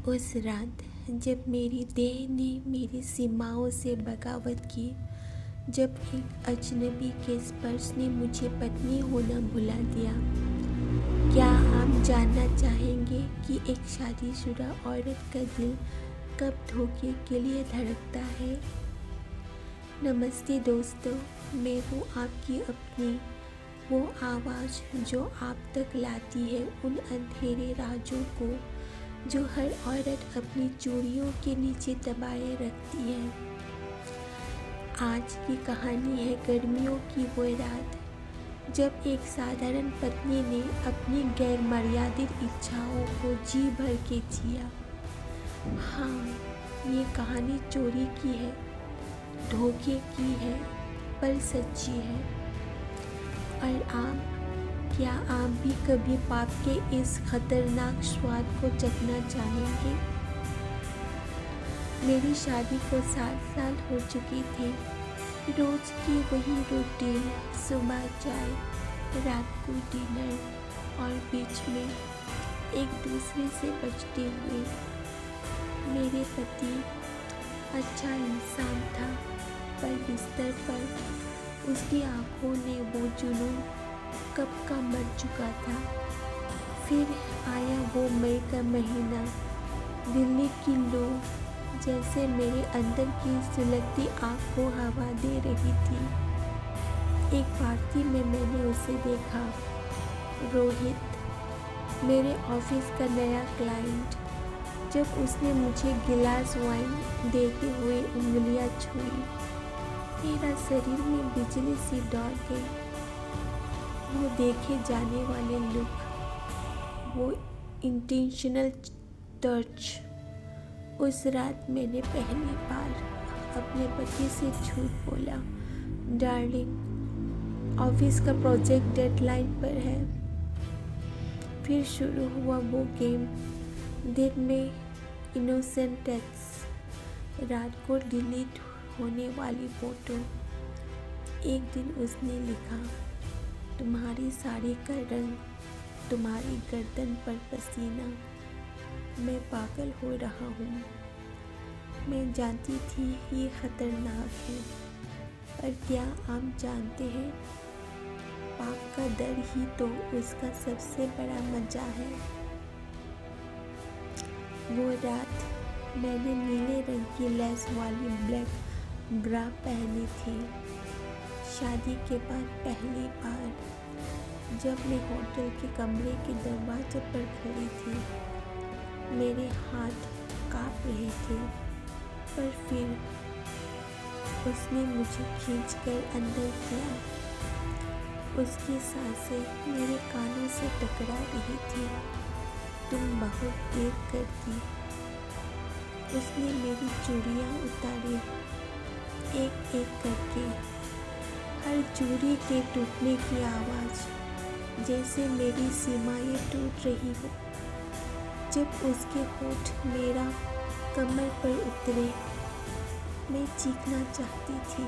उस रात जब मेरी देह ने मेरी सीमाओं से बगावत की, जब एक अजनबी के स्पर्श ने मुझे पत्नी होना भुला दिया। क्या आप जानना चाहेंगे कि एक शादीशुदा औरत का दिल कब धोखे के लिए धड़कता है? नमस्ते दोस्तों, मैं हूँ आपकी अपनी वो आवाज़ जो आप तक लाती है उन अंधेरे राजों को जो हर औरत अपनी चूड़ियों के नीचे दबाए रखती है। आज की कहानी है गर्मियों की वो रात जब एक साधारण पत्नी ने अपनी गैर मर्यादित इच्छाओं को जी भर के जिया। हाँ, ये कहानी चोरी की है, धोखे की है, पर सच्ची है। और क्या आप भी कभी पाप के इस खतरनाक स्वाद को चखना चाहेंगे? मेरी शादी को 7 साल हो चुके थे। रोज की वही रूटीन, सुबह चाय, रात को डिनर और बीच में एक दूसरे से बचते हुए। मेरे पति अच्छा इंसान था, पर बिस्तर पर उसकी आंखों ने वो जुनून कब का मर चुका था। फिर आया वो मई का महीना, दिल्ली की लू जैसे मेरे अंदर की सुलगती आग को हवा दे रही थी। एक पार्टी में मैंने उसे देखा, रोहित, मेरे ऑफिस का नया क्लाइंट। जब उसने मुझे गिलास वाइन देते हुए उंगलियां छुई, मेरा शरीर में बिजली सी दौड़ गई। वो देखे जाने वाले लुक, वो इंटेंशनल टच। उस रात मैंने पहली बार अपने पति से झूठ बोला, डार्लिंग, ऑफिस का प्रोजेक्ट डेडलाइन पर है। फिर शुरू हुआ वो गेम, दिन में इनोसेंट टेक्स्ट, रात को डिलीट होने वाली फोटो। एक दिन उसने लिखा, तुम्हारी साड़ी का रंग, तुम्हारी गर्दन पर पसीना, मैं पागल हो रहा हूँ। मैं जानती थी ये खतरनाक है, पर क्या आप जानते हैं, पाप का डर ही तो उसका सबसे बड़ा मजा है। वो रात मैंने नीले रंग की लेस वाली ब्लैक ब्रा पहनी थी। शादी के बाद पहली बार जब मैं होटल के कमरे के दरवाजे पर खड़ी थी, मेरे हाथ कांप रहे थे, पर फिर उसने मुझे खींचकर अंदर किया। उसकी सांसें मेरे कानों से टकरा रही थी, तुम बहुत देर करती। उसने मेरी चूड़ियां उतारी, एक एक करके, हर चूड़ी के टूटने की आवाज़ जैसे मेरी सीमाएं टूट रही हो। जब उसके होठ मेरा कमर पर उतरे, मैं चीखना चाहती थी,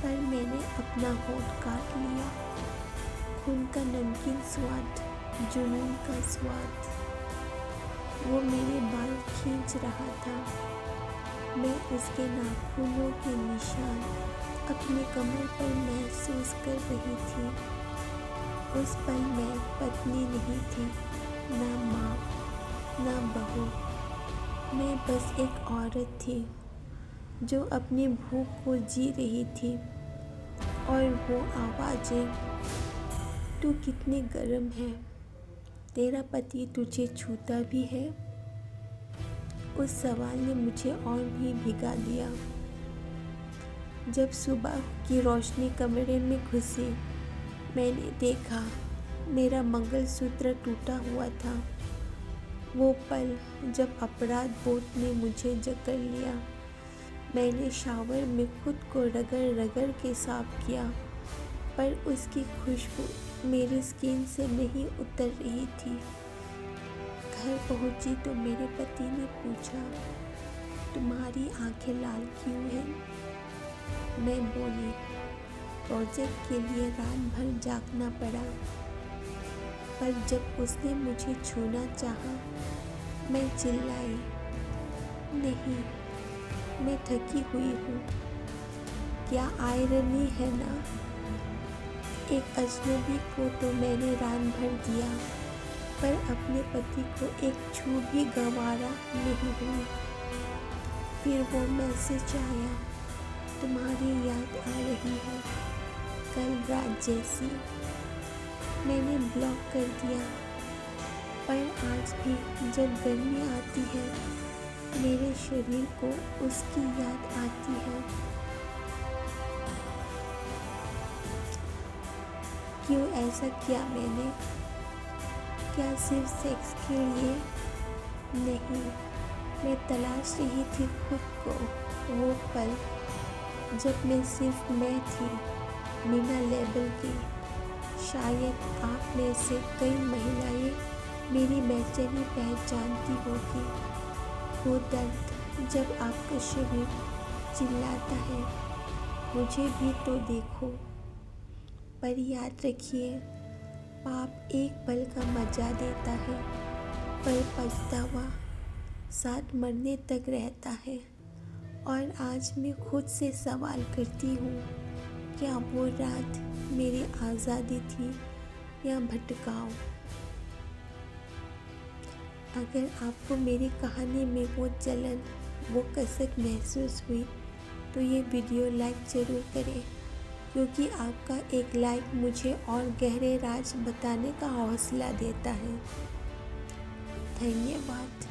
पर मैंने अपना होठ काट लिया। खून का नमकीन स्वाद, जुनून का स्वाद। वो मेरे बाल खींच रहा था, मैं उसके नाखूनों के निशान अपने कमर पर महसूस कर रही थी। उस पल मैं पत्नी नहीं थी, ना माँ, ना बहू। मैं बस एक औरत थी जो अपनी भूख को जी रही थी। और वो आवाज़ें, तू कितनी गर्म है, तेरा पति तुझे छूता भी है। उस सवाल ने मुझे और भी भिगा दिया। जब सुबह की रोशनी कमरे में घुसी, मैंने देखा मेरा मंगलसूत्र टूटा हुआ था। वो पल जब अपराध बोध ने मुझे जकड़ लिया। मैंने शावर में खुद को रगड़ रगड़ के साफ किया, पर उसकी खुशबू मेरी स्किन से नहीं उतर रही थी। घर पहुंची तो मेरे पति ने पूछा, तुम्हारी आंखें लाल क्यों हैं? मैं बोली, प्रोजेक्ट के लिए रात भर जागना पड़ा। पर जब उसने मुझे छूना चाहा, मैं चिल्लाई, नहीं, मैं थकी हुई हूँ। क्या आयरनी है ना। एक अजनबी को तो मैंने रान भर दिया, पर अपने पति को एक छू भी गंवारा नहीं हुई। फिर वो मैसेज आया, तुम्हारी याद आ रही है कल रात जैसी। मैंने ब्लॉक कर दिया, पर आज भी जब गर्मी आती है मेरे शरीर को उसकी याद आती है। क्यों ऐसा किया मैंने? क्या सिर्फ सेक्स के लिए? नहीं, मैं तलाश रही थी खुद को, वो पल जब मैं सिर्फ मैं थी, बिना लेबल के। शायद आप में से कई महिलाएं मेरी बेचैनी पहचानती होगी। वो दर्द जब आपका शरीर चिल्लाता है, मुझे भी तो देखो। पर याद रखिए, पाप एक पल का मजा देता है, पर पछतावा साथ मरने तक रहता है। और आज मैं खुद से सवाल करती हूँ, क्या वो रात मेरी आज़ादी थी या भटकाव? अगर आपको मेरी कहानी में वो जलन, वो कसक महसूस हुई तो ये वीडियो लाइक ज़रूर करें, क्योंकि आपका एक लाइक मुझे और गहरे राज बताने का हौसला देता है। धन्यवाद।